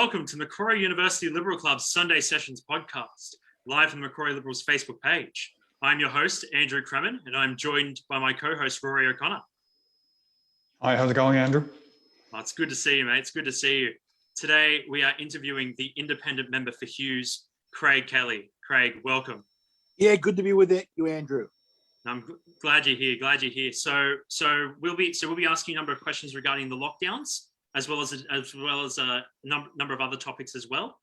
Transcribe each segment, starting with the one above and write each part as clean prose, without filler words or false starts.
welcome to Macquarie University Liberal Club's Sunday Sessions podcast, live from the Macquarie Liberals Facebook page. I'm your host, Andrew Kremen, and I'm joined by my co-host, Rory O'Connor. Hi, how's it going, Andrew? Well, it's good to see you, mate. It's good to see you. Today, we are interviewing the independent member for Hughes, Craig Kelly. Craig, welcome. Yeah, good to be with you, Andrew. I'm glad you're here. So we'll be asking a number of questions regarding the lockdowns, as well as a number of other topics as well.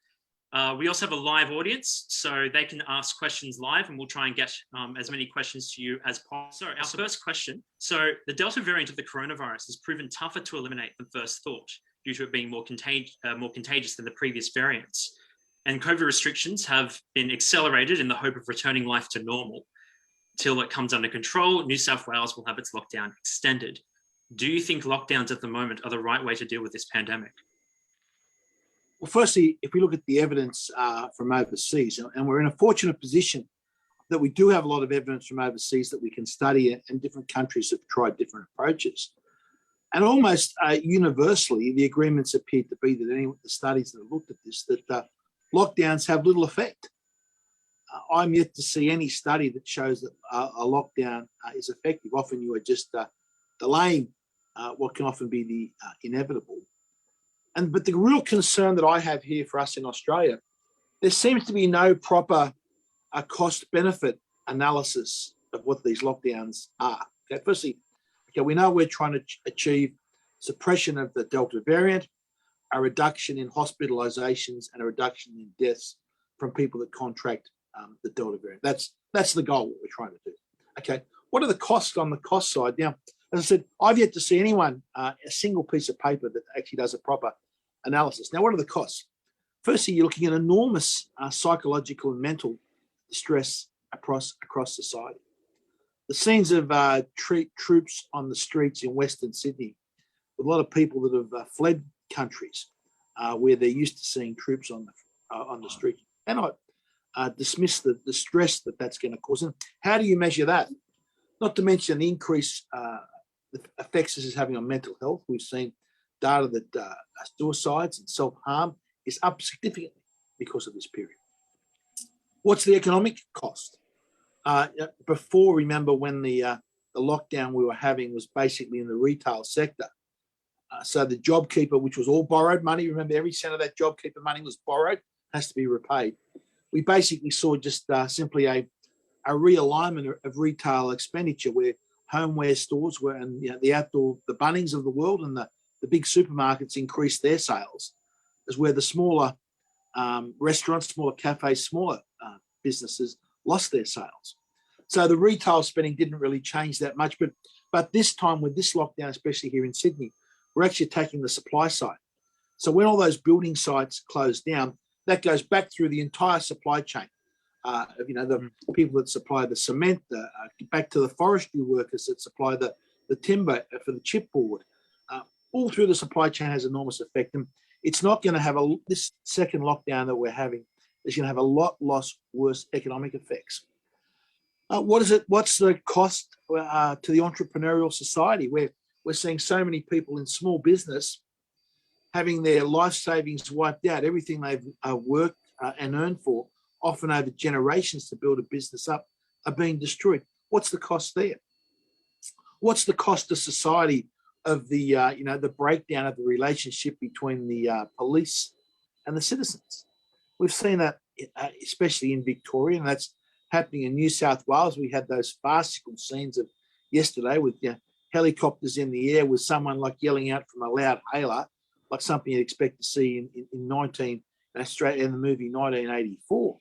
We also have a live audience, so they can ask questions live, and we'll try and get as many questions to you as possible. So our first question: so the Delta variant of the coronavirus has proven tougher to eliminate than first thought, due to it being more contagious than the previous variants, and COVID restrictions have been accelerated in the hope of returning life to normal. Till it comes under control, New South Wales will have its lockdown extended. Do you think lockdowns at the moment are the right way to deal with this pandemic? Well, firstly, if we look at the evidence from overseas, and we're in a fortunate position that we do have a lot of evidence from overseas that we can study, and different countries have tried different approaches. And almost universally, the agreements appear to be that any of the studies that have looked at this, that lockdowns have little effect. I'm yet to see any study that shows that a lockdown is effective. Often you are just delaying what can often be the inevitable. But the real concern that I have here for us in Australia, there seems to be no proper cost-benefit analysis of what these lockdowns are. Okay, firstly, we know we're trying to achieve suppression of the Delta variant, a reduction in hospitalizations, and a reduction in deaths from people that contract the Delta variant. That's the goal, what we're trying to do. Okay, what are the costs on the cost side? Now, as I said, I've yet to see anyone, a single piece of paper that actually does a proper analysis. Now, what are the costs? Firstly, you're looking at enormous psychological and mental distress across society. The scenes of troops on the streets in Western Sydney, with a lot of people that have fled countries where they're used to seeing troops on the street. And I dismiss the stress that's going to cause. And how do you measure that? Not to mention the increase the effects this is having on mental health. We've seen data that suicides and self-harm is up significantly because of this period. What's the economic cost? Before, remember when the lockdown we were having was basically in the retail sector. So the JobKeeper, which was all borrowed money, remember every cent of that JobKeeper money was borrowed, has to be repaid. We basically saw just simply a realignment of retail expenditure where homeware stores were, and the Bunnings of the world and the big supermarkets increased their sales, as where the smaller restaurants, smaller cafes, smaller businesses lost their sales. So the retail spending didn't really change that much, but this time with this lockdown, especially here in Sydney, we're actually taking the supply side. So when all those building sites close down, that goes back through the entire supply chain. The people that supply the cement, back to the forestry workers that supply the timber for the chipboard. All through the supply chain has enormous effect. And it's not going to have this second lockdown that we're having is going to have a lot worse economic effects. What's the cost to the entrepreneurial society, where we're seeing so many people in small business having their life savings wiped out, everything they've worked and earned for, often over generations to build a business up, are being destroyed. What's the cost there? What's the cost to society of the breakdown of the relationship between the police and the citizens? We've seen that, especially in Victoria, and that's happening in New South Wales. We had those farcical scenes of yesterday with helicopters in the air with someone like yelling out from a loud hailer, like something you'd expect to see in Australia in the movie 1984.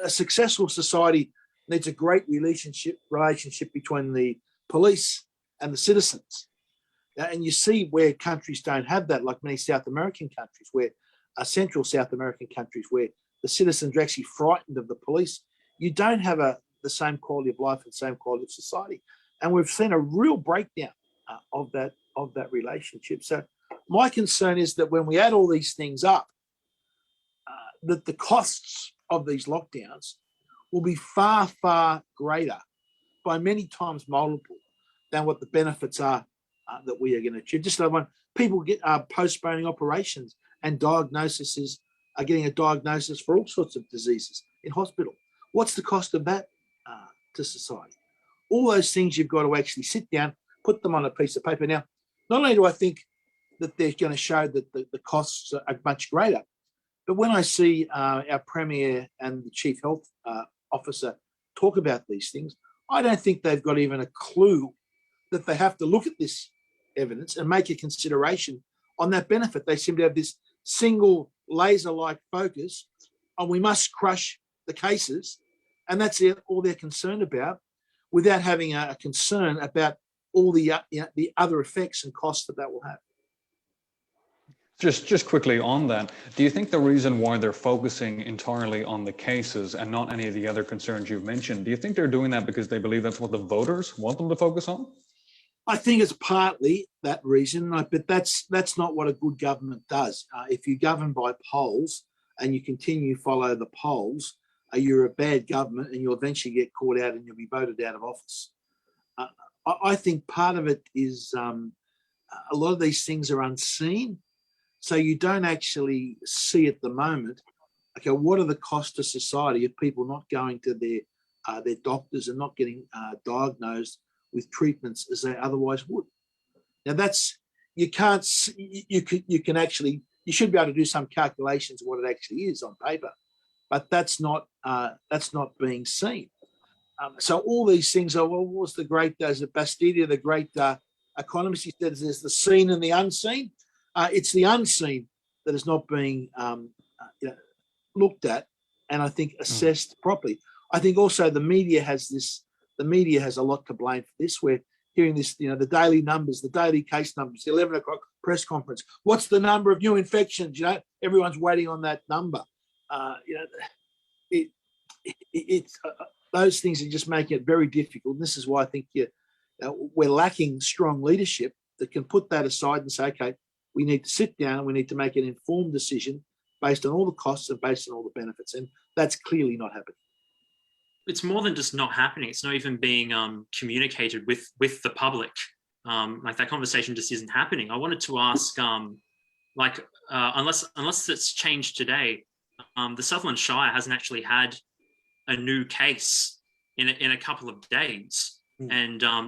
A successful society needs a great relationship between the police and the citizens. And you see where countries don't have that, like many South American countries, where Central South American countries, where the citizens are actually frightened of the police. You don't have the same quality of life and same quality of society. And we've seen a real breakdown of that relationship. So my concern is that when we add all these things up, that the costs of these lockdowns will be far, far greater, by many times multiple, than what the benefits are that we are going to achieve. Just one people are postponing operations and diagnoses are getting a diagnosis for all sorts of diseases in hospital. What's the cost of that to society? All those things you've got to actually sit down, put them on a piece of paper. Now, not only do I think that they're going to show that the costs are much greater, but when I see our Premier and the Chief Health Officer talk about these things, I don't think they've got even a clue that they have to look at this evidence and make a consideration on that benefit. They seem to have this single laser-like focus on we must crush the cases, and that's all they're concerned about, without having a concern about all the other effects and costs that will have. Just quickly on that, do you think the reason why they're focusing entirely on the cases and not any of the other concerns you've mentioned, do you think they're doing that because they believe that's what the voters want them to focus on? I think it's partly that reason, but that's not what a good government does. If you govern by polls and you continue to follow the polls, you're a bad government and you'll eventually get caught out and you'll be voted out of office. I think part of it is a lot of these things are unseen. So you don't actually see at the moment, okay, what are the costs to society of people not going to their doctors and not getting diagnosed with treatments as they otherwise would? Now you should be able to do some calculations of what it actually is on paper, but that's not being seen. So all these things are, well, what was the great, as Bastidia, the great economist, he said, there's the seen and the unseen. It's the unseen that is not being looked at and I think assessed properly. I think also the media has a lot to blame for this. We're hearing this, the daily numbers, the daily case numbers, the 11 o'clock press conference. What's the number of new infections? Everyone's waiting on that number. Those things are just making it very difficult. And this is why I think we're lacking strong leadership that can put that aside and say, okay, we need to sit down and we need to make an informed decision based on all the costs and based on all the benefits. And that's clearly not happening. It's more than just not happening. It's not even being communicated with the public. Like that conversation just isn't happening. I wanted to ask, unless it's changed today, the Sutherland Shire hasn't actually had a new case in a couple of days. And I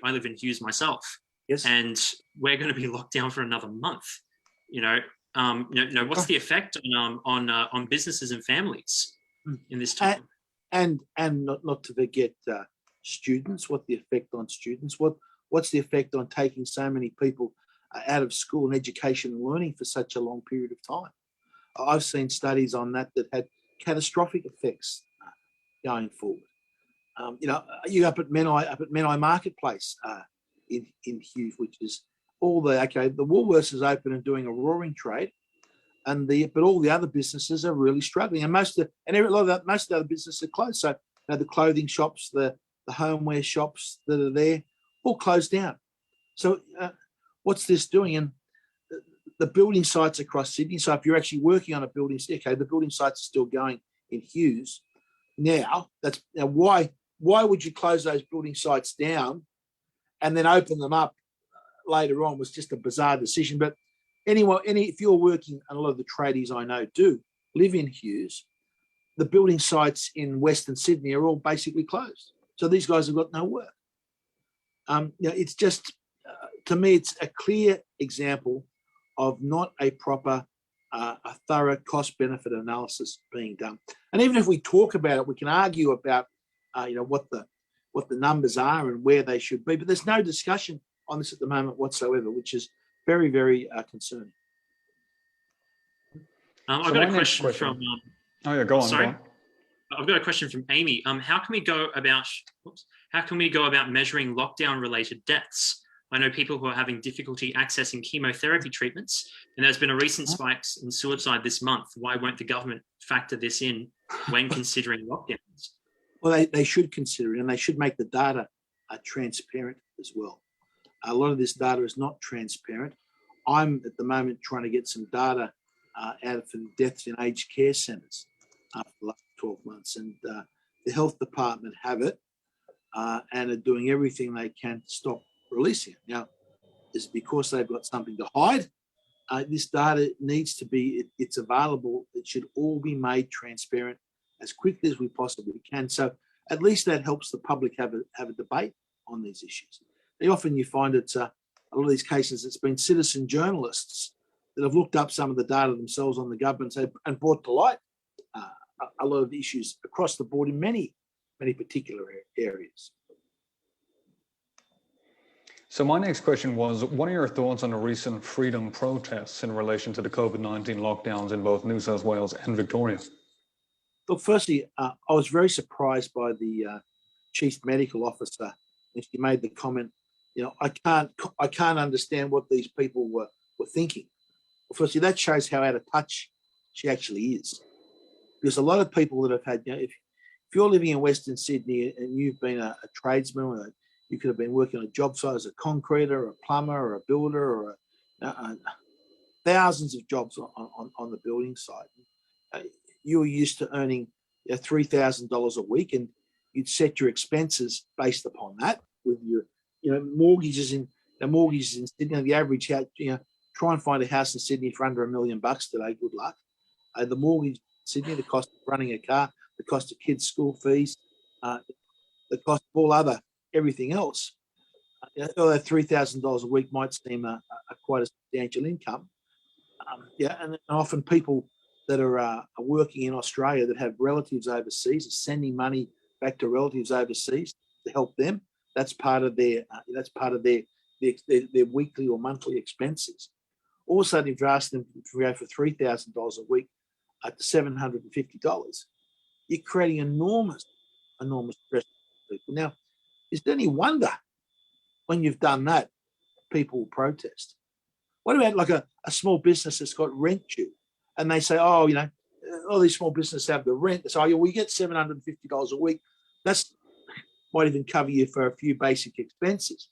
live in Hughes myself. Yes. And we're going to be locked down for another month. What's the effect on businesses and families in this time? And not to forget students. What the effect on students? What's the effect on taking so many people out of school and education and learning for such a long period of time? I've seen studies on that had catastrophic effects going forward. You up at Menai Marketplace in Hughes, which is the Woolworths is open and doing a roaring trade, but all the other businesses are really struggling, and most of the other businesses are closed. So the clothing shops, the homeware shops that are there, all closed down. So what's this doing? And the building sites across Sydney. So if you're actually working on a building, okay, the building sites are still going in Hughes. Now why would you close those building sites down and then open them up later on? Was just a bizarre decision. But if you're working, and a lot of the tradies I know do live in Hughes, the building sites in Western Sydney are all basically closed. So these guys have got no work. It's just, to me, it's a clear example of not a proper, a thorough cost-benefit analysis being done. And even if we talk about it, we can argue about, what the numbers are and where they should be. But there's no discussion on this at the moment whatsoever, which is very, very concerning. I've got a question from. Go on. Sorry, I've got a question from Amy. How can we go about measuring lockdown-related deaths? I know people who are having difficulty accessing chemotherapy treatments, and there's been a recent spike in suicide this month. Why won't the government factor this in when considering lockdowns? Well, they should consider it, and they should make the data transparent as well. A lot of this data is not transparent. I'm at the moment trying to get some data out for deaths in aged care centres for the last 12 months, and the health department have it and are doing everything they can to stop releasing it. Now, is because they've got something to hide. This data needs to be, it's available. It should all be made transparent as quickly as we possibly can. So at least that helps the public have a debate on these issues. Often you find it's a lot of these cases, it's been citizen journalists that have looked up some of the data themselves on the government and brought to light a lot of issues across the board in many particular areas. So my next question was, what are your thoughts on the recent freedom protests in relation to the COVID-19 lockdowns in both New South Wales and Victoria? Look, firstly, I was very surprised by the chief medical officer when she made the comment, I can't understand what these people were thinking. Well, firstly, that shows how out of touch she actually is. Because a lot of people that have had, if you're living in Western Sydney and you've been a tradesman, or you could have been working on a job site as a concreter, a plumber, or a builder, or thousands of jobs on the building site. You were used to earning $3,000 a week, and you'd set your expenses based upon that with your, mortgages in Sydney. The average house, try and find a house in Sydney for under $1 million today. Good luck. The mortgage in Sydney, the cost of running a car, the cost of kids' school fees, the cost of all other everything else. Although $3,000 a week might seem a quite a substantial income, and often people that are working in Australia that have relatives overseas are sending money back to relatives overseas to help them. That's part of their weekly or monthly expenses. All of a sudden, if you ask them to go for $3,000 a week to $750, you're creating enormous stress for people. Now, is there any wonder when you've done that, people will protest? What about like a small business that's got rent due, and they say, all these small businesses have the rent. So we get $750 a week. That's might even cover you for a few basic expenses,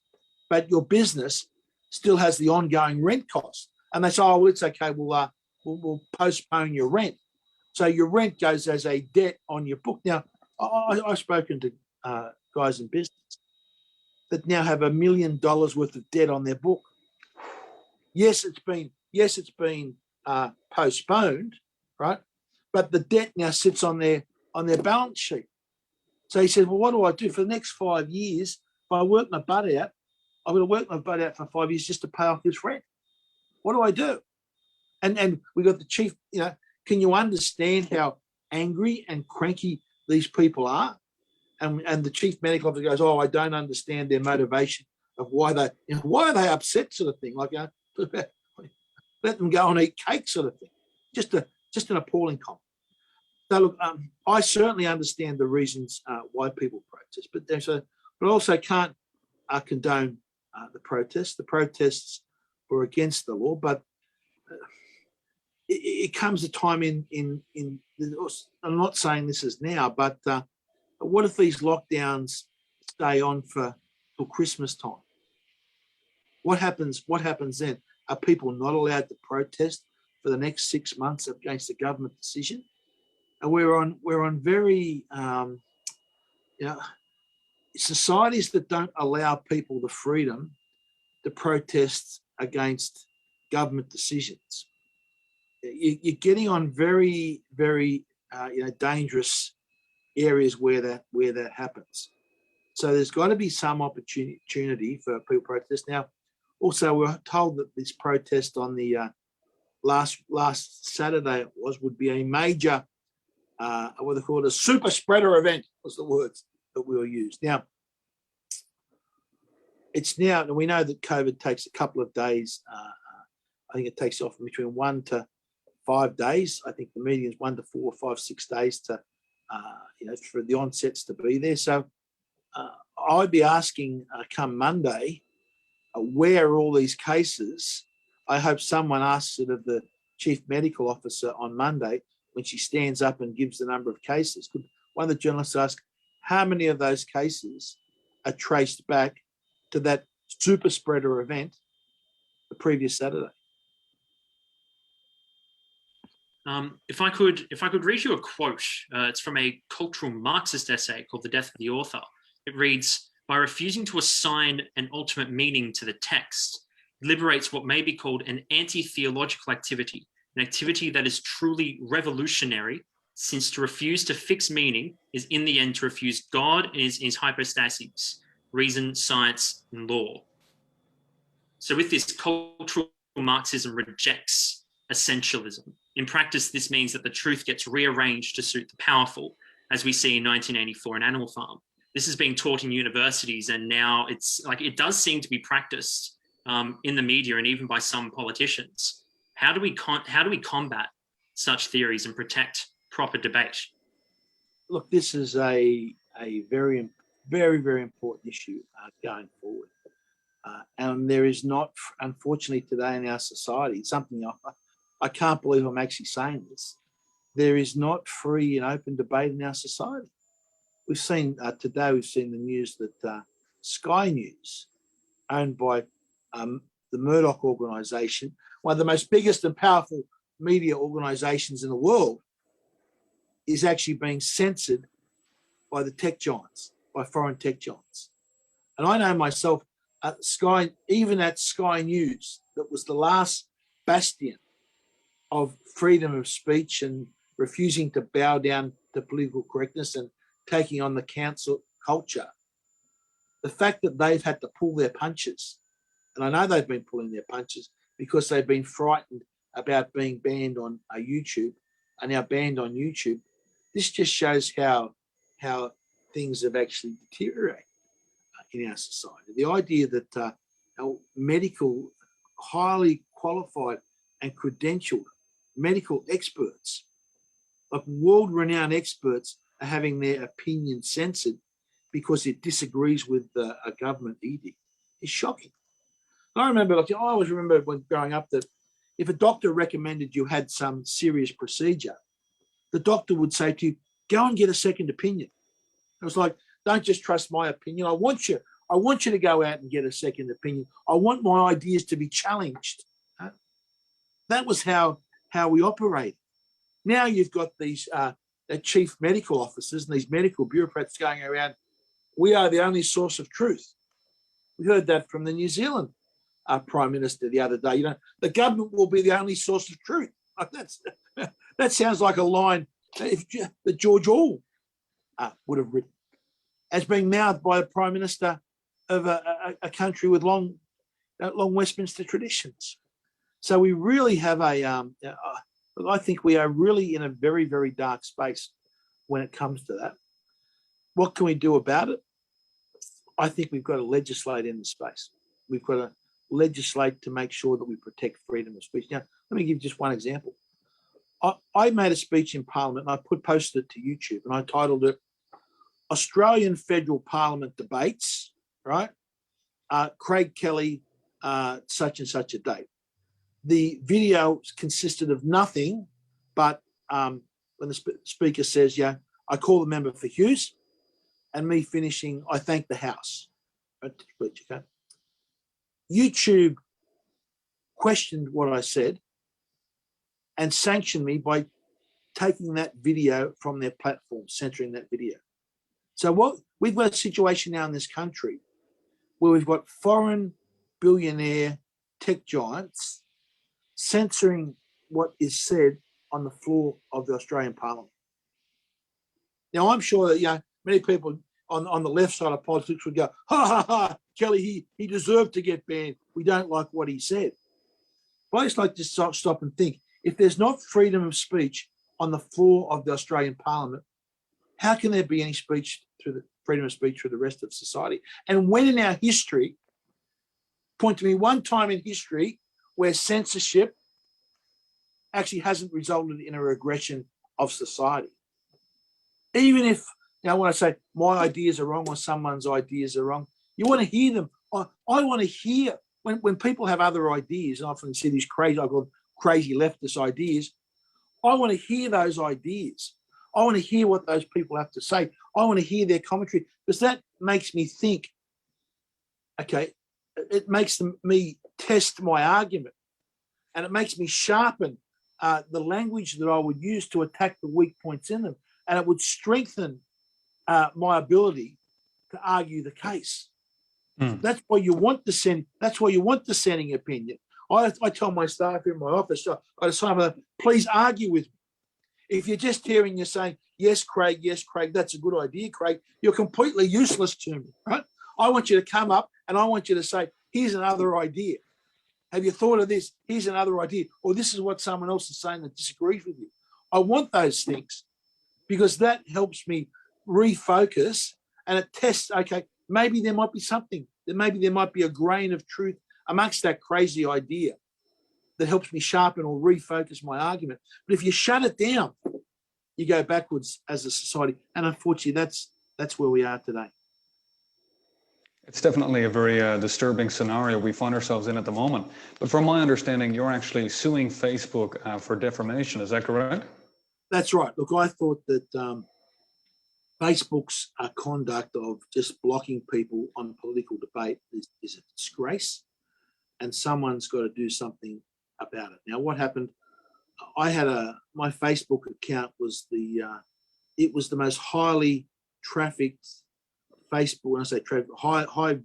but your business still has the ongoing rent cost. And they say, it's okay. We'll postpone your rent. So your rent goes as a debt on your book. Now, I've spoken to guys in business that now have $1 million worth of debt on their book. Yes, it's been postponed, right? But the debt now sits on their balance sheet. So he said, well, what do I do for the next 5 years? If I work my butt out, I'm going to work my butt out for 5 years just to pay off this rent. What do I do? And we got the chief, can you understand how angry and cranky these people are? And the chief medical officer goes, I don't understand their motivation of why are they upset, sort of thing. Like, let them go and eat cake, sort of thing. Just an appalling comment. So look, I certainly understand the reasons why people protest, but also can't condone the protests. The protests were against the law, but it comes a time in. I'm not saying this is now, but what if these lockdowns stay on till Christmas time? What happens then? Are people not allowed to protest for the next 6 months against a government decision? And we're on very societies that don't allow people the freedom to protest against government decisions. You're getting on very, very dangerous areas where that happens. So there's got to be some opportunity for people to protest. Now, also we're told that this protest on the last Saturday would be a major what they call a super spreader event, was the words that we were used. Now, and we know that COVID takes a couple of days. I think it takes off between 1 to 5 days. I think the median is 1 to 4, 5, 6 days to, for the onsets to be there. So I'd be asking come Monday, where are all these cases? I hope someone asks it of the chief medical officer on Monday when she stands up and gives the number of cases. Could one of the journalists ask how many of those cases are traced back to that super spreader event the previous Saturday? If I could read you a quote, it's from a cultural Marxist essay called "The Death of the Author." It reads, "By refusing to assign an ultimate meaning to the text, liberates what may be called an anti-theological activity, an activity that is truly revolutionary, since to refuse to fix meaning is in the end to refuse God and his hypostases, reason, science, and law. So with this, cultural Marxism rejects essentialism. In practice, this means that the truth gets rearranged to suit the powerful, as we see in 1984 in Animal Farm. This is being taught in universities, and now it's like it does seem to be practiced in the media and even by some politicians. How do we combat such theories and protect proper debate? Look, this is a very, very, very important issue going forward. And there is not, unfortunately, today in our society, something I can't believe I'm actually saying this. There is not free and open debate in our society. We've seen today, we've seen the news that Sky News, owned by the Murdoch organisation, one of the most biggest and powerful media organisations in the world, is actually being censored by the tech giants, by foreign tech giants. And I know myself, Sky, even at Sky News, that was the last bastion of freedom of speech and refusing to bow down to political correctness and taking on the council culture. The fact that they've had to pull their punches, and I know they've been pulling their punches because they've been frightened about being banned on YouTube, and now banned on YouTube. This just shows how things have actually deteriorated in our society. The idea that our medical, highly qualified and credentialed medical experts, like world-renowned experts, are having their opinion censored because it disagrees with a government edict is shocking. I remember, I always remember when growing up that if a doctor recommended you had some serious procedure, the doctor would say to you, go and get a second opinion. It was like, don't just trust my opinion. I want you to go out and get a second opinion. I want my ideas to be challenged. That was how we operated. Now you've got these chief medical officers and these medical bureaucrats going around, we are the only source of truth. We heard that from the New Zealand Prime Minister the other day. The government will be the only source of truth. That sounds like a line that George Orwell would have written, as being mouthed by the Prime Minister of a country with long Westminster traditions. So we really have I think we are really in a very, very dark space when it comes to that. What can we do about it? I think we've got to legislate in the space. We've got to legislate to make sure that we protect freedom of speech. Now, let me give you just one example. I made a speech in Parliament and I posted it to YouTube, and I titled it Australian Federal Parliament Debates, right? Craig Kelly, such and such a date. The video consisted of nothing but when the speaker says, yeah, I call the member for Hughes, and me finishing, I thank the House. Okay. YouTube questioned what I said and sanctioned me by taking that video from their platform, censoring that video. So we've got a situation now in this country where we've got foreign billionaire tech giants censoring what is said on the floor of the Australian Parliament. Now, I'm sure that many people on the left side of politics would go, ha, ha, ha, Kelly, he deserved to get banned. We don't like what he said. But I just like to stop and think, if there's not freedom of speech on the floor of the Australian Parliament, how can there be any speech through the freedom of speech through the rest of society? And when in our history, point to me one time in history where censorship actually hasn't resulted in a regression of society. Even if, when I say my ideas are wrong or someone's ideas are wrong, you want to hear them. I want to hear when people have other ideas, and I often see these crazy leftist ideas, I want to hear those ideas. I want to hear what those people have to say. I want to hear their commentary, because that makes me think, okay, it makes me test my argument, and it makes me sharpen the language that I would use to attack the weak points in them, and it would strengthen my ability to argue the case. That's why you want dissenting opinion. I tell my staff in my office, I decide, please argue with me. If you're just hearing you saying, yes, Craig, that's a good idea, Craig, you're completely useless to me, right? I want you to come up and I want you to say, here's another idea. Have you thought of this? Here's another idea. Or this is what someone else is saying that disagrees with you. I want those things because that helps me refocus and it tests, okay, maybe there might be something, maybe there might be a grain of truth amongst that crazy idea that helps me sharpen or refocus my argument. But if you shut it down, you go backwards as a society. And unfortunately, that's where we are today. It's definitely a very disturbing scenario we find ourselves in at the moment. But from my understanding, you're actually suing Facebook for defamation. Is that correct? That's right. Look, I thought that Facebook's conduct of just blocking people on political debate is a disgrace, and someone's got to do something about it. Now, what happened? I had my Facebook account was it was the most highly trafficked Facebook. When I say traffic, high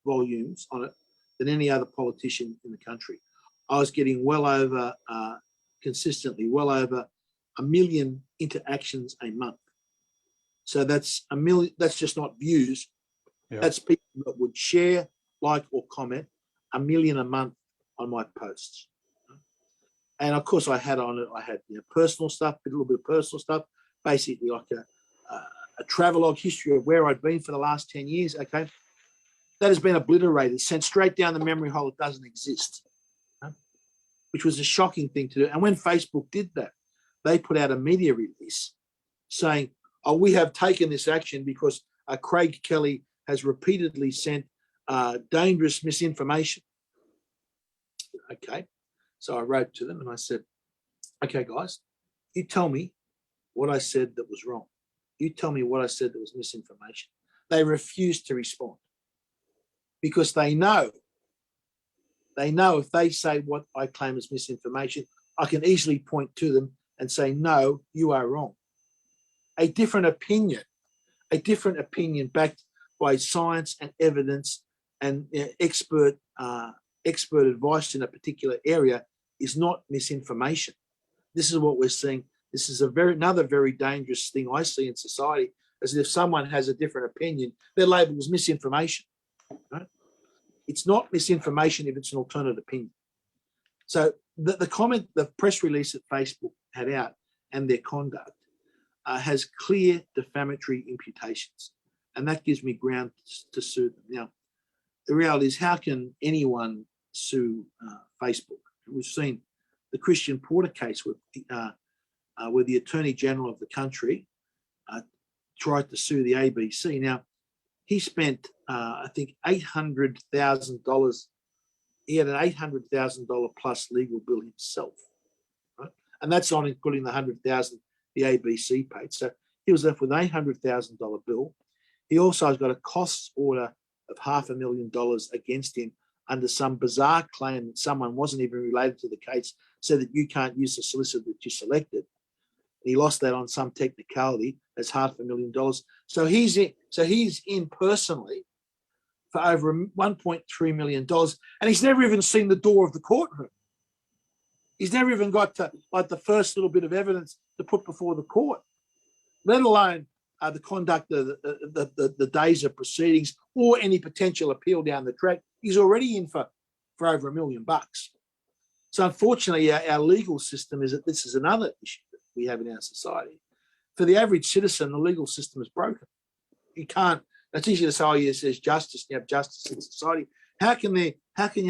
volumes on it than any other politician in the country. I was getting consistently well over 1 million interactions a month. So that's 1 million. That's just not views. Yeah. That's people that would share, like, or comment 1 million a month on my posts. And of course, I had personal stuff, a little bit of personal stuff, basically like a travelogue history of where I'd been for the last 10 years. Okay, that has been obliterated, sent straight down the memory hole. It doesn't exist, which was a shocking thing to do. And when Facebook did that, they put out a media release saying, "Oh, we have taken this action because Craig Kelly has repeatedly sent dangerous misinformation." Okay. So I wrote to them and I said, okay, guys, you tell me what I said that was wrong. You tell me what I said that was misinformation. They refused to respond because they know if they say what I claim is misinformation, I can easily point to them and say, no, you are wrong. A different opinion backed by science and evidence and expert advice in a particular area is not misinformation. This is what we're seeing. This is another very dangerous thing I see in society, as if someone has a different opinion, they're labeled as misinformation. Right? It's not misinformation if it's an alternate opinion. So the press release that Facebook had out and their conduct has clear defamatory imputations, and that gives me ground to sue them. Now, the reality is, how can anyone sue Facebook? We've seen the Christian Porter case where the Attorney General of the country tried to sue the ABC. Now, he spent, I think, $800,000. He had an $800,000 plus legal bill himself, right? And that's not including the $100,000 the ABC paid. So he was left with an $800,000 bill. He also has got a costs order of $500,000 against him under some bizarre claim that someone wasn't even related to the case, said that you can't use the solicitor that you selected. And he lost that on some technicality. That's $500,000. So he's in personally for over $1.3 million, and he's never even seen the door of the courtroom. He's never even got to like the first little bit of evidence to put before the court, let alone the conduct of the days of proceedings or any potential appeal down the track. He's already in for over $1 million. So unfortunately, our legal system this is another issue that we have in our society. For the average citizen, the legal system is broken. You can't. It's easy to say, oh, yes, there's justice. You have justice in society. How can you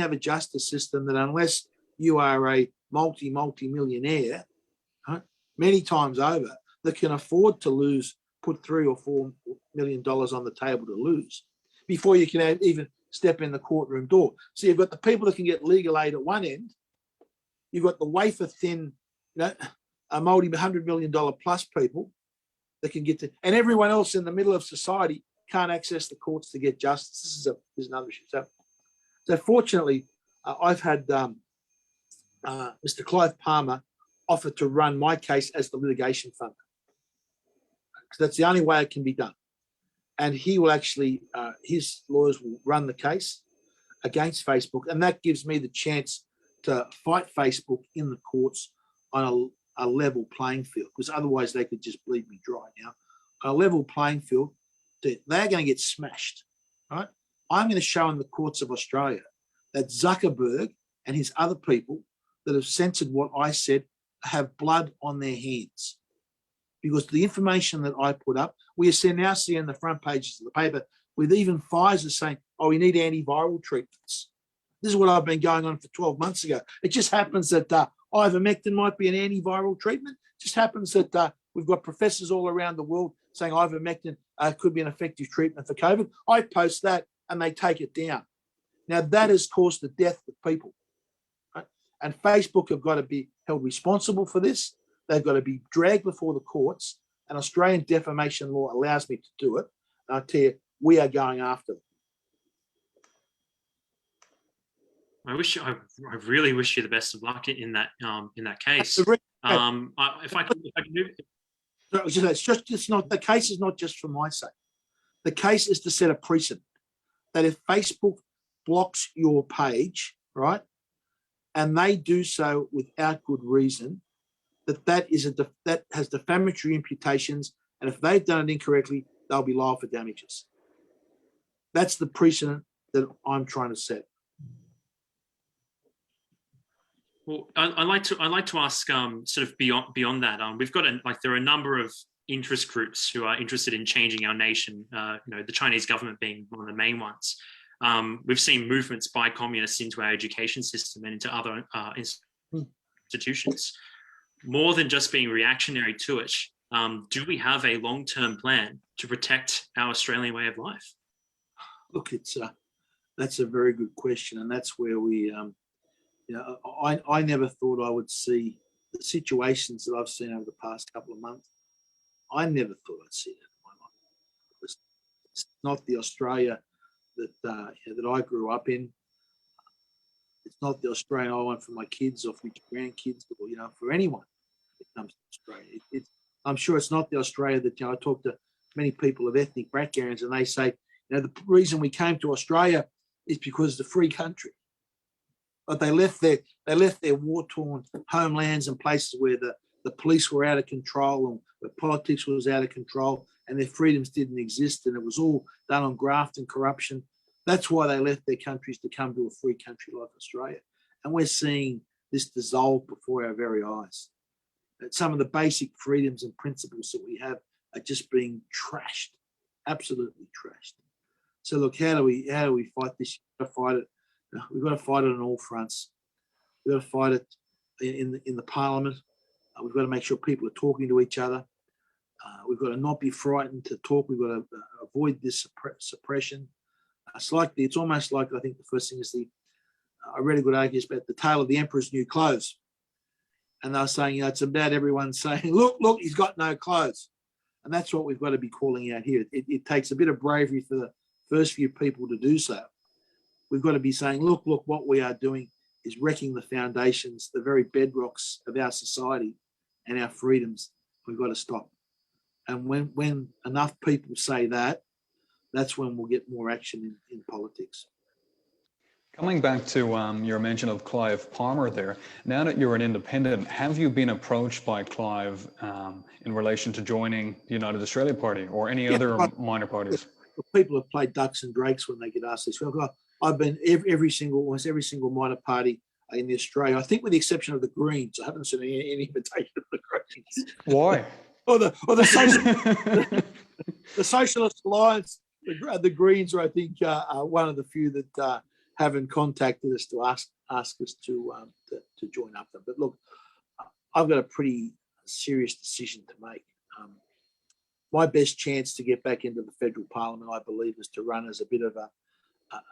have a justice system that, unless you are a multi-millionaire, right, many times over, that can afford to put $3 or $4 million on the table to lose before you can even step in the courtroom door? So you've got the people that can get legal aid at one end. You've got the wafer thin, a multi-$100 million plus people that can get to, and everyone else in the middle of society can't access the courts to get justice. This is another issue. So fortunately, I've had Mr. Clive Palmer offer to run my case as the litigation funder, because that's the only way it can be done. and he will actually, his lawyers will run the case against Facebook, and that gives me the chance to fight Facebook in the courts on a level playing field, because otherwise they could just bleed me dry. Now, a level playing field, they're going to get smashed, right? I'm going to show in the courts of Australia that Zuckerberg and his other people that have censored what I said have blood on their hands. Because the information that I put up, we are now seeing the front pages of the paper with even Pfizer saying, oh, we need antiviral treatments. This is what I've been going on for 12 months ago. It just happens that ivermectin might be an antiviral treatment. It just happens that we've got professors all around the world saying ivermectin could be an effective treatment for COVID. I post that and they take it down. Now, that has caused the death of people. Right? And Facebook have got to be held responsible for this. They've got to be dragged before the courts, and Australian defamation law allows me to do it. And I tell you, we are going after them. I really wish you the best of luck in that case. If I can move. It's not, the case is not just for my sake. The case is to set a precedent that if Facebook blocks your page, right, and they do so without good reason, that has defamatory imputations, and if they've done it incorrectly, they'll be liable for damages. That's the precedent that I'm trying to set. Well, I'd like to ask sort of beyond that. We've got there are a number of interest groups who are interested in changing our nation. The Chinese government being one of the main ones. We've seen movements by communists into our education system and into other institutions. More than just being reactionary to it, do we have a long-term plan to protect our Australian way of life? Look, that's a very good question, and that's where we, I never thought I would see the situations that I've seen over the past couple of months. I never thought I'd see that in my life. It's not the Australia that I grew up in. It's not the Australia I want for my kids or for my grandkids, or for anyone that comes to Australia. I'm sure it's not the Australia that I talk to many people of ethnic backgrounds, and they say, the reason we came to Australia is because it's a free country. But they left their war-torn homelands and places where the police were out of control and where politics was out of control and their freedoms didn't exist, and it was all done on graft and corruption. That's why they left their countries to come to a free country like Australia. And we're seeing this dissolve before our very eyes. That some of the basic freedoms and principles that we have are just being trashed, absolutely trashed. So look, how do we fight this? We've got to fight it. We've got to fight it on all fronts. We've got to fight it in the parliament. We've got to make sure people are talking to each other. We've got to not be frightened to talk. We've got to avoid this suppression. It's almost like, I think the first thing is I read a good argument about the tale of the emperor's new clothes. And they were saying, it's about everyone saying, look, he's got no clothes. And that's what we've got to be calling out here. It takes a bit of bravery for the first few people to do so. We've got to be saying, look, what we are doing is wrecking the foundations, the very bedrocks of our society and our freedoms. We've got to stop. And when enough people say that, that's when we'll get more action in politics. Coming back to your mention of Clive Palmer there, now that you're an independent, have you been approached by Clive in relation to joining the United Australia Party or any other minor parties? People have played ducks and drakes when they get asked this. I've been almost every single minor party in Australia, I think with the exception of the Greens. I haven't seen any invitation of the Greens. Why? or the Socialist Alliance. The Greens are, I think, one of the few that haven't contacted us to ask us to join up them. But look, I've got a pretty serious decision to make. My best chance to get back into the federal parliament, I believe, is to run as a bit of a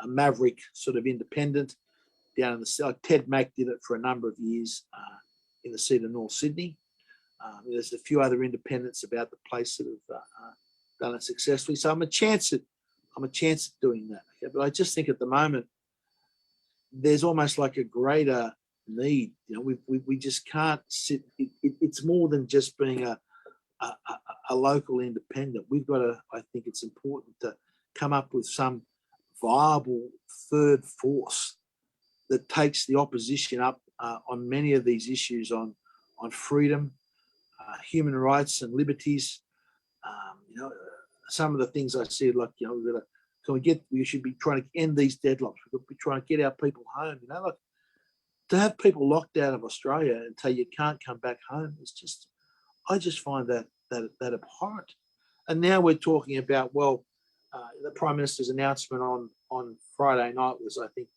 maverick sort of independent down in the south. Ted Mack did it for a number of years in the seat of North Sydney. There's a few other independents about the place that have done it successfully. So I'm a chance at doing that. Okay? But I just think at the moment there's almost like a greater need. We just can't sit. It's more than just being a a local independent. We've got to, I think it's important to come up with some viable third force that takes the opposition up on many of these issues on freedom, human rights and liberties. Some of the things I said, like, we should be trying to end these deadlocks. We've got to be trying to get our people home. Like, to have people locked out of Australia and tell you can't come back home, I just find that abhorrent. And now we're talking about, the Prime Minister's announcement on Friday night was, I think,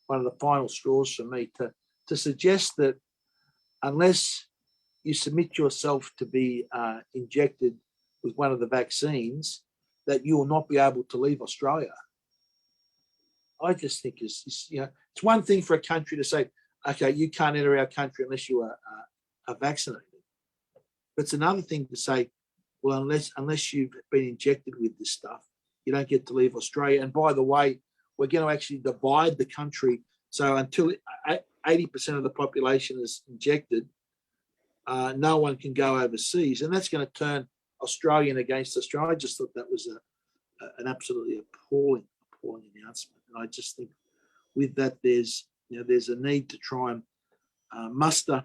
one of the final straws for me to suggest that unless you submit yourself to be injected with one of the vaccines, that you will not be able to leave Australia. I just think it's one thing for a country to say, okay, you can't enter our country unless you are vaccinated. But it's another thing to say, well, unless you've been injected with this stuff, you don't get to leave Australia. And by the way, we're going to actually divide the country. So until 80% of the population is injected, no one can go overseas. And that's going to turn Australian against Australia. I just thought that was an absolutely appalling announcement. And I just think with that, there's a need to try and muster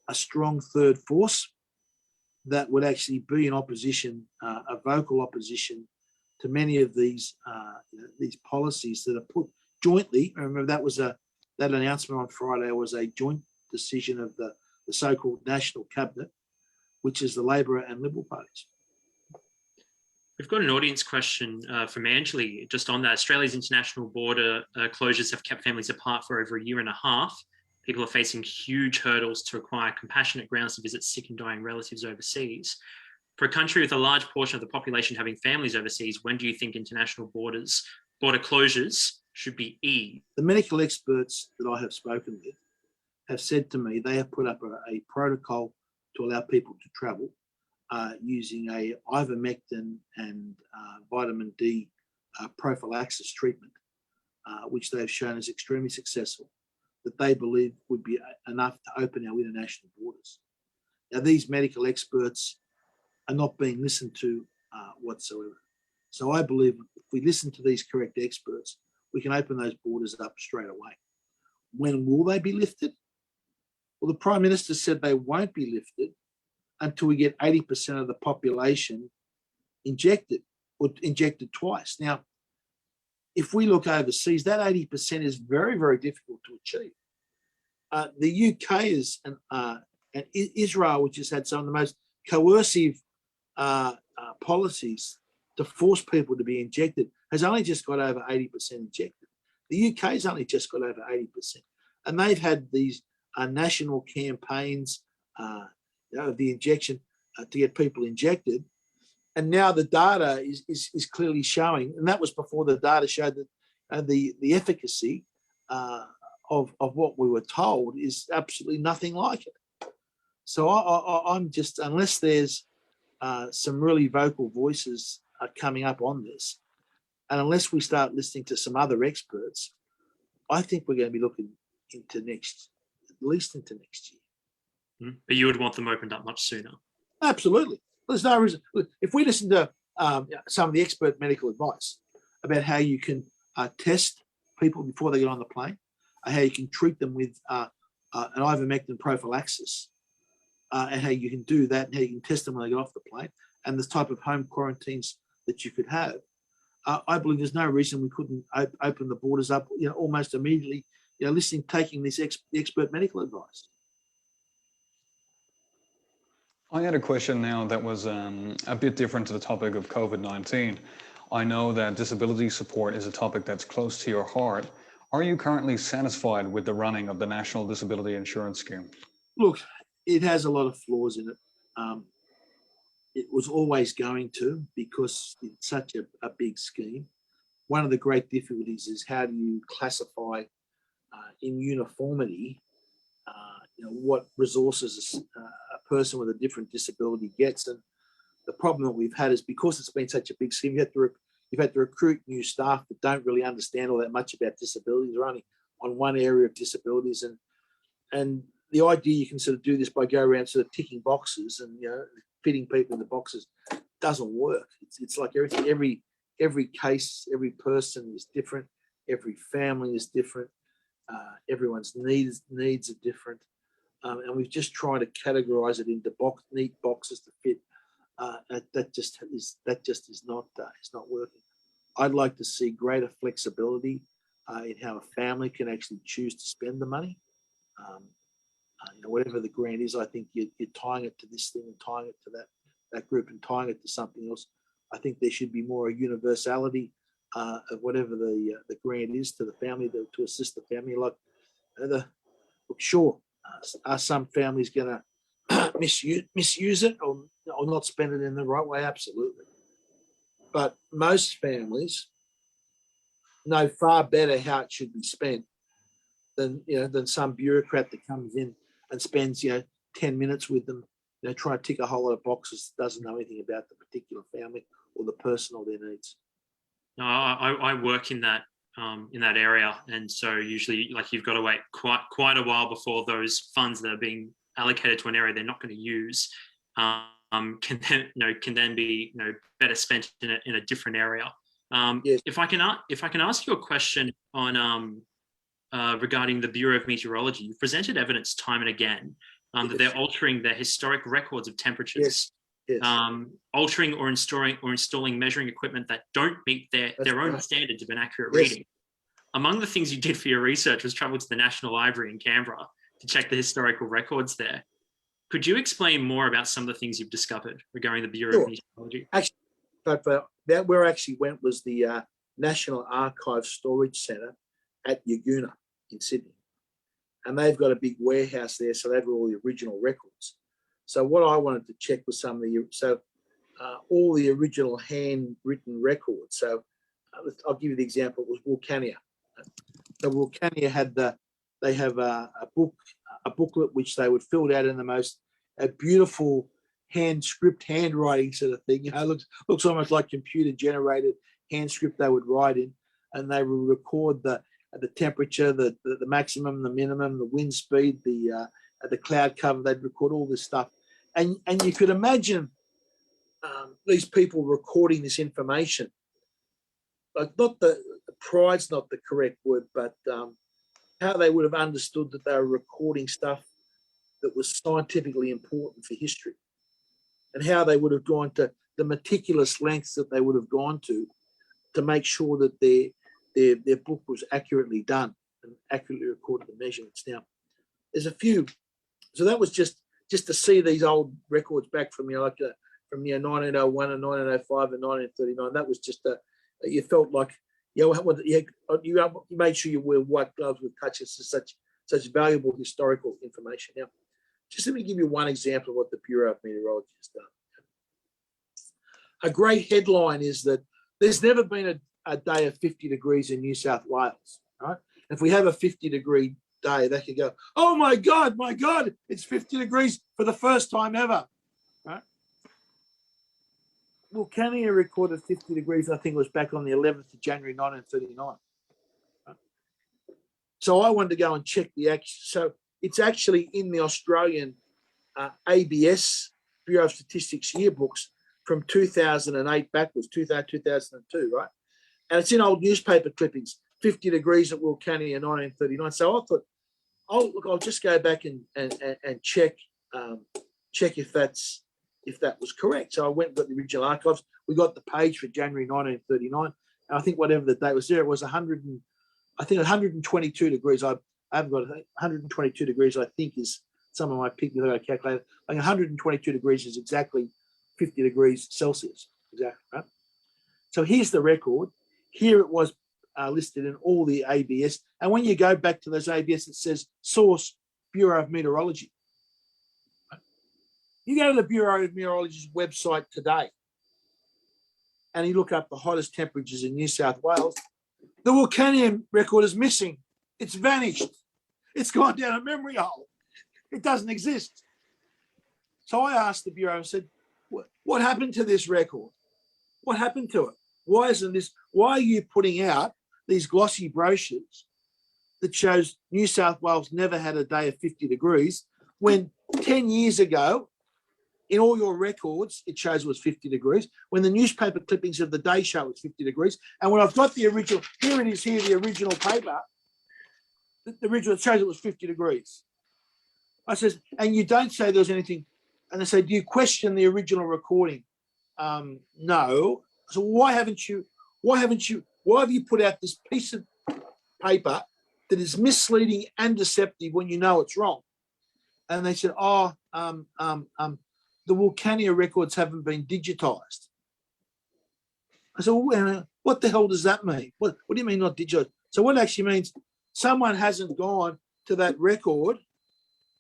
a strong third force that would actually be in opposition, a vocal opposition to many of these policies that are put jointly. Remember, that announcement on Friday was a joint decision of the so-called National Cabinet, which is the Labor and Liberal parties. We've got an audience question from Angeli just on that. Australia's international border closures have kept families apart for over a year and a half. People are facing huge hurdles to acquire compassionate grounds to visit sick and dying relatives overseas. For a country with a large portion of the population having families overseas, when do you think international border closures should be eased? The medical experts that I have spoken with have said to me they have put up a protocol to allow people to travel using a ivermectin and vitamin D prophylaxis treatment, which they've shown is extremely successful, that they believe would be enough to open our international borders. Now, these medical experts are not being listened to whatsoever. So I believe if we listen to these correct experts, we can open those borders up straight away. When will they be lifted? Well, the Prime Minister said they won't be lifted until we get 80% of the population injected or injected twice. Now, if we look overseas, that 80% is very, very difficult to achieve. The UK is and Israel, which has had some of the most coercive policies to force people to be injected, has only just got over 80% injected. The UK has only just got over 80%. And they've had these national campaigns of the injection to get people injected. And now the data is clearly showing, and that was before the data showed that the efficacy of what we were told is absolutely nothing like it. So I'm just, unless there's some really vocal voices coming up on this, and unless we start listening to some other experts, I think we're going to be looking into at least into next year. But you would want them opened up much sooner. Absolutely. There's no reason. If we listen to some of the expert medical advice about how you can test people before they get on the plane, how you can treat them with an ivermectin prophylaxis, and how you can do that, and how you can test them when they get off the plane, and the type of home quarantines that you could have, I believe there's no reason we couldn't open the borders up, almost immediately, taking this expert medical advice. I had a question now that was a bit different to the topic of COVID-19. I know that disability support is a topic that's close to your heart. Are you currently satisfied with the running of the National Disability Insurance Scheme? Look, it has a lot of flaws in it. It was always going to, because it's such a big scheme. One of the great difficulties is how do you classify in uniformity what resources a person with a different disability gets. And the problem that we've had is because it's been such a big scheme, you've had to recruit new staff that don't really understand all that much about disabilities. They're only on one area of disabilities, and the idea you can sort of do this by go around sort of ticking boxes and fitting people in the boxes doesn't work. It's like everything, every case, every person is different. Every family is different. Everyone's needs are different. And we've just tried to categorize it into neat boxes to fit. That just is not working. I'd like to see greater flexibility in how a family can actually choose to spend the money. Whatever the grant is, I think you're tying it to this thing and tying it to that group and tying it to something else. I think there should be more a universality of whatever the grant is to the family to assist the family. Like, sure, are some families going to misuse it or not spend it in the right way? Absolutely. But most families know far better how it should be spent than some bureaucrat that comes in and spends 10 minutes with them, trying to tick a whole lot of boxes, doesn't know anything about the particular family or the person or their needs. No, I work in that area, and so usually, like, you've got to wait quite a while before those funds that are being allocated to an area they're not going to use can then be better spent in a different area. Yes. If I can ask you a question on regarding the Bureau of Meteorology, you've presented evidence time and again that they're altering their historic records of temperatures. Yes. Altering or installing measuring equipment that don't meet their own standards of an accurate Yes. reading. Among the things you did for your research was travel to the National Library in Canberra to check the historical records there. Could you explain more about some of the things you've discovered regarding the Bureau of Meteorology? Actually, but where I actually went was the National Archives Storage Centre at Yagoona in Sydney. And they've got a big warehouse there, so they've got all the original records. So what I wanted to check was all the original handwritten records. So I'll give you the example. It was Wilcannia. So Wilcannia have a booklet which they would fill out in the most beautiful handwriting sort of thing. Looks almost like computer generated hand script they would write in, and they would record the temperature, the maximum, the minimum, the wind speed, the cloud cover. They'd record all this stuff, and you could imagine these people recording this information. Like, not the pride's not the correct word, but how they would have understood that they were recording stuff that was scientifically important for history, and how they would have gone to the meticulous lengths that they would have gone to make sure that their book was accurately done and accurately recorded the measurements. Now, there's a few. So that was just to see these old records back from 1901 and 1905 and 1939. That was just you felt like you made sure you wear white gloves with touches to such valuable historical information. Now, just let me give you one example of what the Bureau of Meteorology has done. A great headline is that there's never been a day of 50 degrees in New South Wales. Right? If we have a 50-degree day, they could go, oh my God, it's 50 degrees for the first time ever. Right? Well, Canada recorded 50 degrees, I think it was back on the 11th of January, 1939. Right? So I wanted to go and check the action. So it's actually in the Australian ABS, Bureau of Statistics yearbooks from 2008 backwards, 2002, right? And it's in old newspaper clippings, 50 degrees at Wilcannia in 1939. So I thought, I'll just go back and check if that was correct. So I went and got the original archives. We got the page for January 1939. And I think whatever the date was there, it was 122 degrees. I haven't got it. 122 degrees, I think, is some of my pictures that I calculated. Like 122 degrees is exactly 50 degrees Celsius. Exactly, right? So here's the record. Here it was listed in all the ABS. And when you go back to those ABS, it says source Bureau of Meteorology. You go to the Bureau of Meteorology's website today and you look up the hottest temperatures in New South Wales, the Wilcannia record is missing. It's vanished. It's gone down a memory hole. It doesn't exist. So I asked the Bureau and said, what happened to this record? What happened to it? Why are you putting out these glossy brochures that shows New South Wales never had a day of 50 degrees when 10 years ago, in all your records, it shows it was 50 degrees. When the newspaper clippings of the day show it was 50 degrees. And when I've got the original, here it is here, the original paper, the original shows it was 50 degrees. I says, and you don't say there was anything. And they say, do you question the original recording? No. So why have you put out this piece of paper that is misleading and deceptive when you know it's wrong? And they said, the Vulcania records haven't been digitized. I said, well, what the hell does that mean? What do you mean not digitized? So what it actually means, someone hasn't gone to that record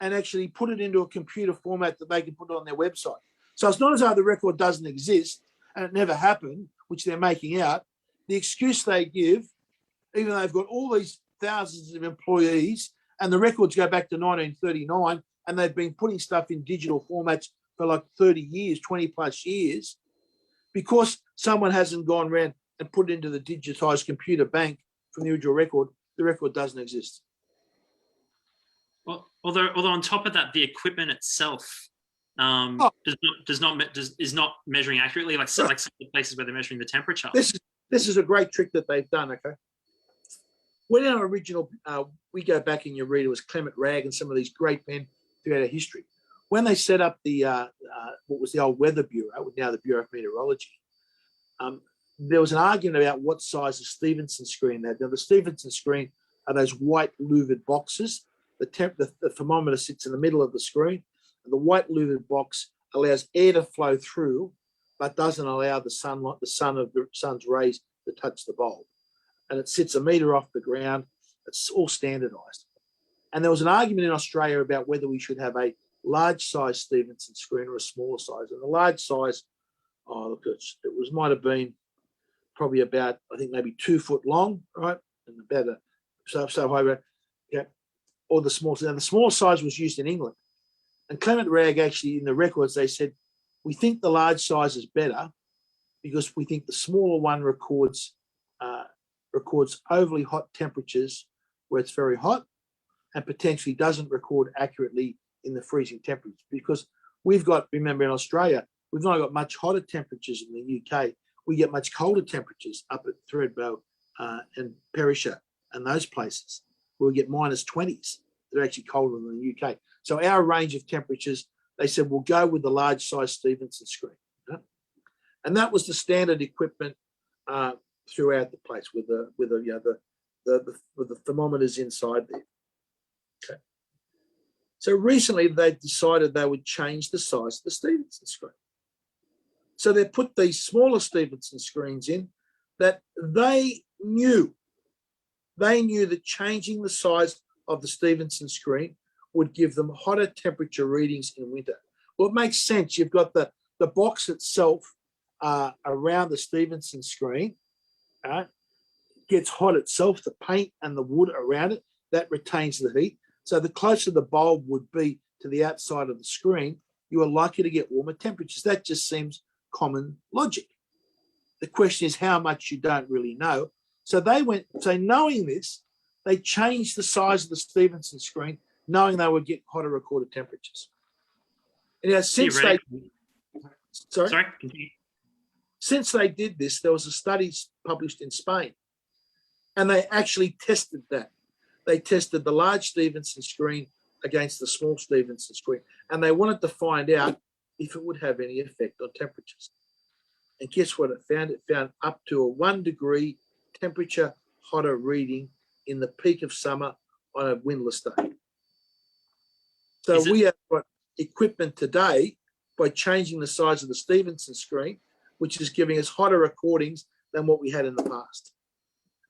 and actually put it into a computer format that they can put on their website. So it's not as though the record doesn't exist and it never happened, which they're making out. The excuse they give, even though they've got all these thousands of employees and the records go back to 1939 and they've been putting stuff in digital formats for like 30 years, 20 plus years, because someone hasn't gone around and put it into the digitized computer bank from the original record, the record doesn't exist. Well, although on top of that, the equipment itself is not measuring accurately, like some of the places where they're measuring the temperature. This is a great trick that they've done. Okay, when our original, we go back and you read, it was Clement Ragg and some of these great men throughout our history. When they set up the what was the old Weather Bureau, now the Bureau of Meteorology, there was an argument about what size the Stevenson screen they had. Now the Stevenson screen are those white louvered boxes. The thermometer sits in the middle of the screen, and the white louvered box allows air to flow through, but doesn't allow the sun's rays to touch the bulb. And it sits a metre off the ground. It's all standardised. And there was an argument in Australia about whether we should have a large size Stevenson screen or a smaller size. And the large size, might have been probably about, I think maybe 2 foot long, right? And about so high, yeah. Or the small. Now the small size was used in England. And Clement Ragg actually in the records, they said, we think the large size is better because we think the smaller one records overly hot temperatures where it's very hot and potentially doesn't record accurately in the freezing temperatures, because remember in Australia, we've not got much hotter temperatures in the UK. We get much colder temperatures up at Thredbo and Perisher and those places where we get -20s. They're actually colder than the UK. So our range of temperatures, they said, we'll go with the large size Stevenson screen. And that was the standard equipment throughout the place with the thermometers inside there. Okay. So recently they decided they would change the size of the Stevenson screen. So they put these smaller Stevenson screens in that they knew that changing the size of the Stevenson screen would give them hotter temperature readings in winter. Well, it makes sense. You've got the box itself around the Stevenson screen, gets hot itself, the paint and the wood around it, that retains the heat. So the closer the bulb would be to the outside of the screen, you are likely to get warmer temperatures. That just seems common logic. The question is how much you don't really know. So knowing this, they changed the size of the Stevenson screen, knowing they would get hotter recorded temperatures. And since they did this, there was a study published in Spain, and they actually tested that. They tested the large Stevenson screen against the small Stevenson screen, and they wanted to find out if it would have any effect on temperatures. And guess what it found? It found up to a 1 degree temperature hotter reading in the peak of summer on a windless day. So we have got equipment today by changing the size of the Stevenson screen, which is giving us hotter recordings than what we had in the past.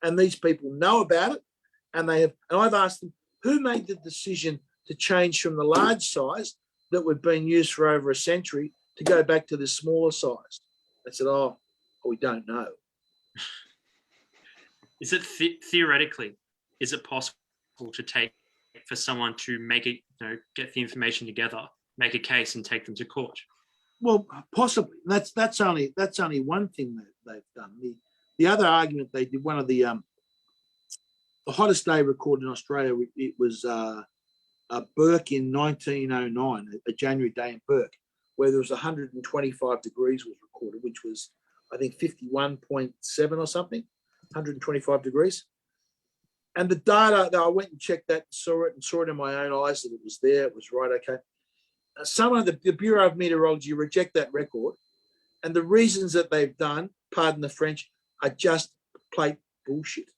And these people know about it, and I've asked them, who made the decision to change from the large size that was being used for over a century to go back to the smaller size? They said, we don't know. Is it theoretically, is it possible for someone to make it, get the information together, make a case and take them to court? Well, possibly. That's only one thing that they've done. The other argument they did, one of the hottest day recorded in Australia, it was Burke in 1909, a January day in Burke, where there was 125 degrees was recorded, which was, I think, 51.7 or something, 125 degrees. And the data, I went and checked that, saw it in my own eyes that it was there, it was right, okay. Some of the Bureau of Meteorology reject that record, and the reasons that they've done, pardon the French, are just plate bullshit.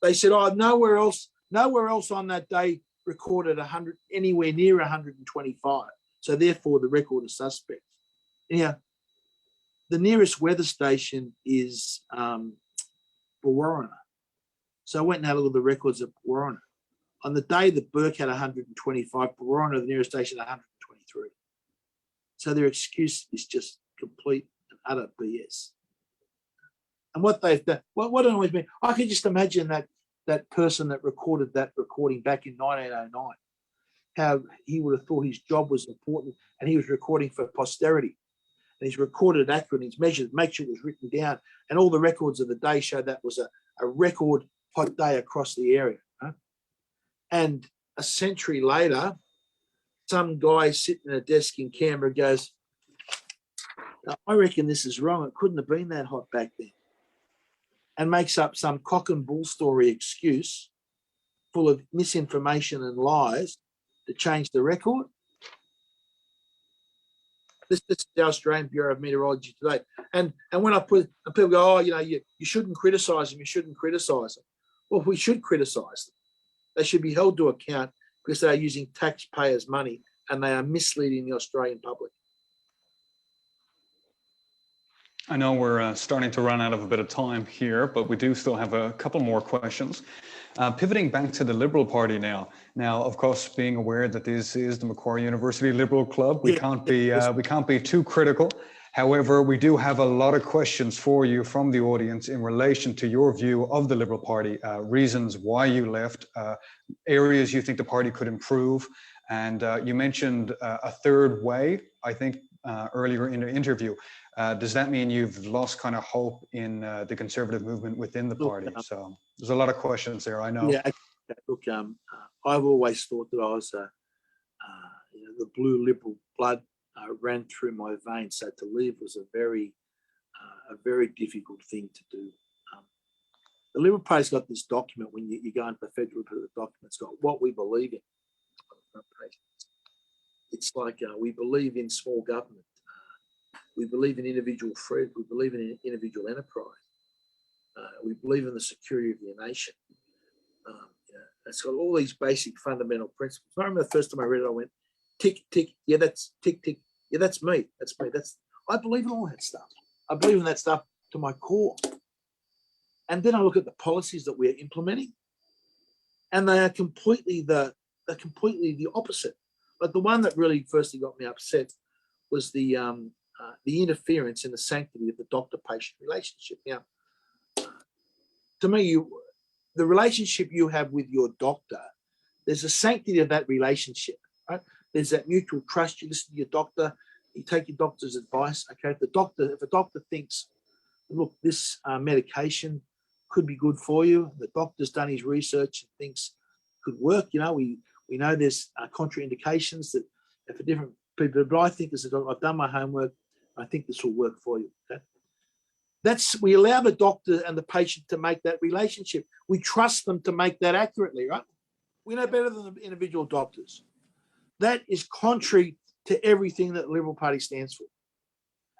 They said, oh, nowhere else on that day recorded 100, anywhere near 125. So therefore the record is suspect. Now, the nearest weather station is Bureaucracy. So I went and had a look at the records of Bureaucracy. On the day that Burke had 125, Bureaucracy, the nearest station, 123. So their excuse is just complete and utter BS. And what they've done, what annoys me, I can just imagine that person that recorded that recording back in 1909, how he would have thought his job was important, and he was recording for posterity. And he's recorded it accurately, he's measured, make sure it was written down, and all the records of the day show that was a record hot day across the area. Huh? And a century later, some guy sitting at a desk in Canberra goes, I reckon this is wrong. It couldn't have been that hot back then. And makes up some cock and bull story excuse full of misinformation and lies to change the record. This is the Australian Bureau of Meteorology today. And when I put, and people go, oh, you shouldn't criticise them, you shouldn't criticise them. Well, we should criticise them. They should be held to account because they are using taxpayers' money and they are misleading the Australian public. I know we're starting to run out of a bit of time here, but we do still have a couple more questions. Pivoting back to the Liberal Party now. Now, of course, being aware that this is the Macquarie University Liberal Club, we can't be too critical. However, we do have a lot of questions for you from the audience in relation to your view of the Liberal Party, reasons why you left, areas you think the party could improve, and you mentioned a third way, I think, earlier in the interview. Does that mean you've lost kind of hope in the Conservative movement within the party? So there's a lot of questions there, I know. Yeah, look, I've always thought that I was the blue Liberal blood ran through my veins, so to leave was a very difficult thing to do. The Liberal Party's got this document when you go into the federal document. It's got what we believe in. It's like we believe in small government. We believe in individual freedom. We believe in individual enterprise. We believe in the security of the nation. It's got all these basic fundamental principles. I remember the first time I read it, I went, tick, tick, yeah, that's tick, tick. Yeah, that's me. That's me. I believe in all that stuff. I believe in that stuff to my core. And then I look at the policies that we're implementing, and they are completely the opposite. But the one that really firstly got me upset was the interference in the sanctity of the doctor-patient relationship. Now, to me, the relationship you have with your doctor, there's a sanctity of that relationship, right? There's that mutual trust. You listen to your doctor, you take your doctor's advice. Okay, if a doctor thinks, look, this medication could be good for you, the doctor's done his research and thinks could work. We know there's contraindications that for different people, but I think I've done my homework. I think this will work for you. Okay? We allow the doctor and the patient to make that relationship. We trust them to make that accurately, right? We know better than the individual doctors. That is contrary to everything that the Liberal Party stands for.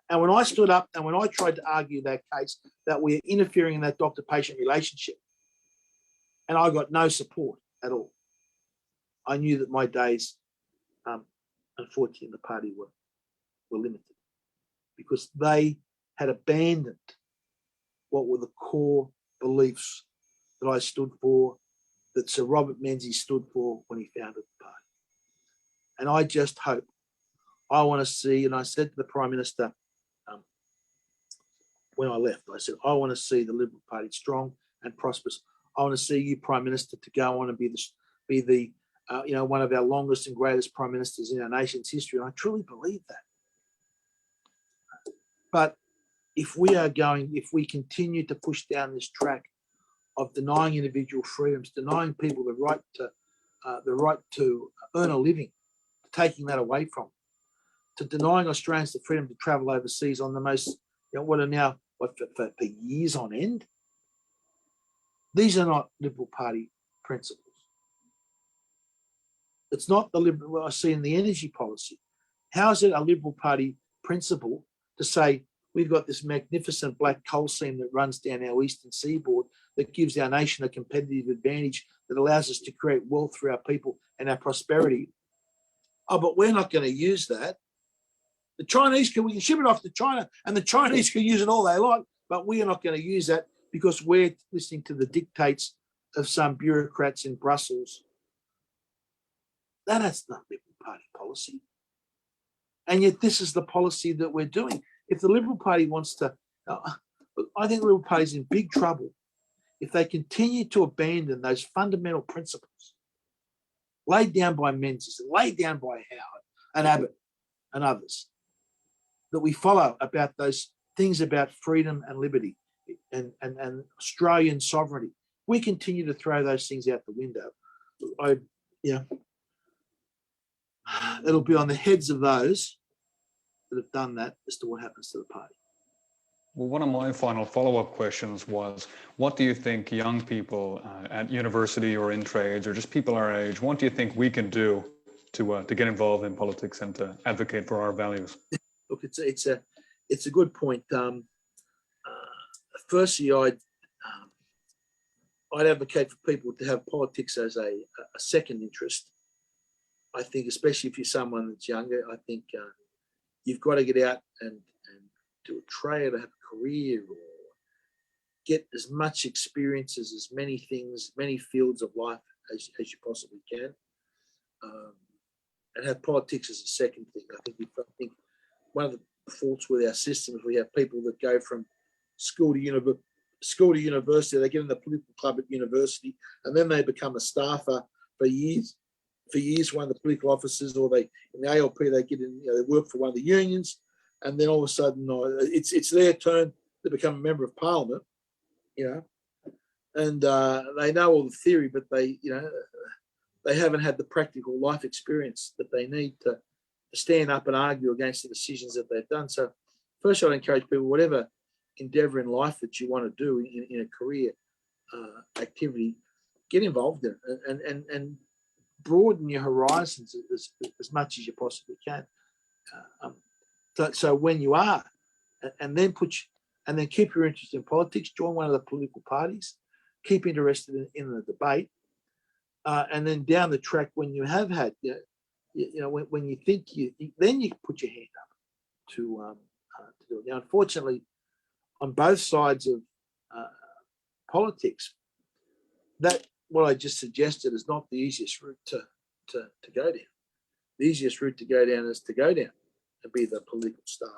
And when I stood up and when I tried to argue that case, that we're interfering in that doctor-patient relationship, and I got no support at all, I knew that my days, unfortunately, in the party were limited, because they had abandoned what were the core beliefs that I stood for, that Sir Robert Menzies stood for when he founded the party. And I just hope, I want to see, and I said to the Prime Minister when I left, I said, I want to see the Liberal Party strong and prosperous. I want to see you, Prime Minister, to go on and be the one of our longest and greatest Prime Ministers in our nation's history. And I truly believe that. But if we continue to push down this track of denying individual freedoms, denying people the right to earn a living, taking that away from them, to denying Australians the freedom to travel overseas on the most, what are now, for years on end. These are not Liberal Party principles. It's not the Liberal, what I see in the energy policy. How is it a Liberal Party principle to say we've got this magnificent black coal seam that runs down our eastern seaboard that gives our nation a competitive advantage that allows us to create wealth for our people and our prosperity? Oh, but we're not going to use that. The Chinese we can ship it off to China and the Chinese can use it all they like, but we are not going to use that because we're listening to the dictates of some bureaucrats in Brussels. That's not Liberal Party policy. And yet this is the policy that we're doing. If the Liberal Party wants to, I think the Liberal Party is in big trouble if they continue to abandon those fundamental principles laid down by Menzies, laid down by Howard and Abbott and others, that we follow about those things about freedom and liberty and Australian sovereignty. We continue to throw those things out the window. It'll be on the heads of those that have done that as to what happens to the party. Well, one of my final follow-up questions was, what do you think young people at university or in trades or just people our age, what do you think we can do to get involved in politics and to advocate for our values? Look, it's a good point. Firstly, I'd advocate for people to have politics as a second interest. I think, especially if you're someone that's younger, I think you've got to get out and do a trade or have a career or get as much experience as many things, many fields of life as you possibly can, and have politics as a second thing. I think one of the faults with our system is we have people that go from school to university, they get in the political club at university, and then they become a staffer for years, one of the political officers, or they in the ALP they get in, they work for one of the unions, and then all of a sudden it's their turn to become a member of parliament, and they know all the theory, but they haven't had the practical life experience that they need to stand up and argue against the decisions that they've done. So first, I'd encourage people, whatever endeavour in life that you want to do in a career activity, get involved in it and broaden your horizons as much as you possibly can. So when you are, and then keep your interest in politics, join one of the political parties, keep interested in the debate, and then down the track when you have had, when you think then you put your hand up to do it. Now, unfortunately, on both sides of politics, that what I just suggested is not the easiest route to go down. The easiest route to go down is to go down and be the political staff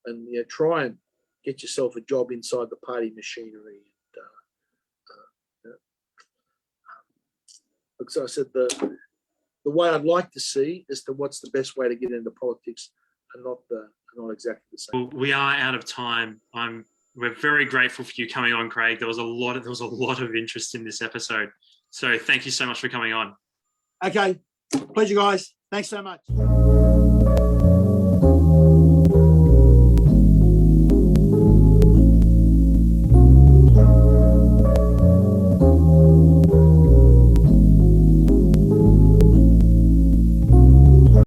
and try and get yourself a job inside the party machinery. So I said the way I'd like to see as to what's the best way to get into politics, and not exactly the same. Well, we are out of time. We're very grateful for you coming on, Craig. There was a lot of interest in this episode. So thank you so much for coming on. Okay. Pleasure, guys. Thanks so much.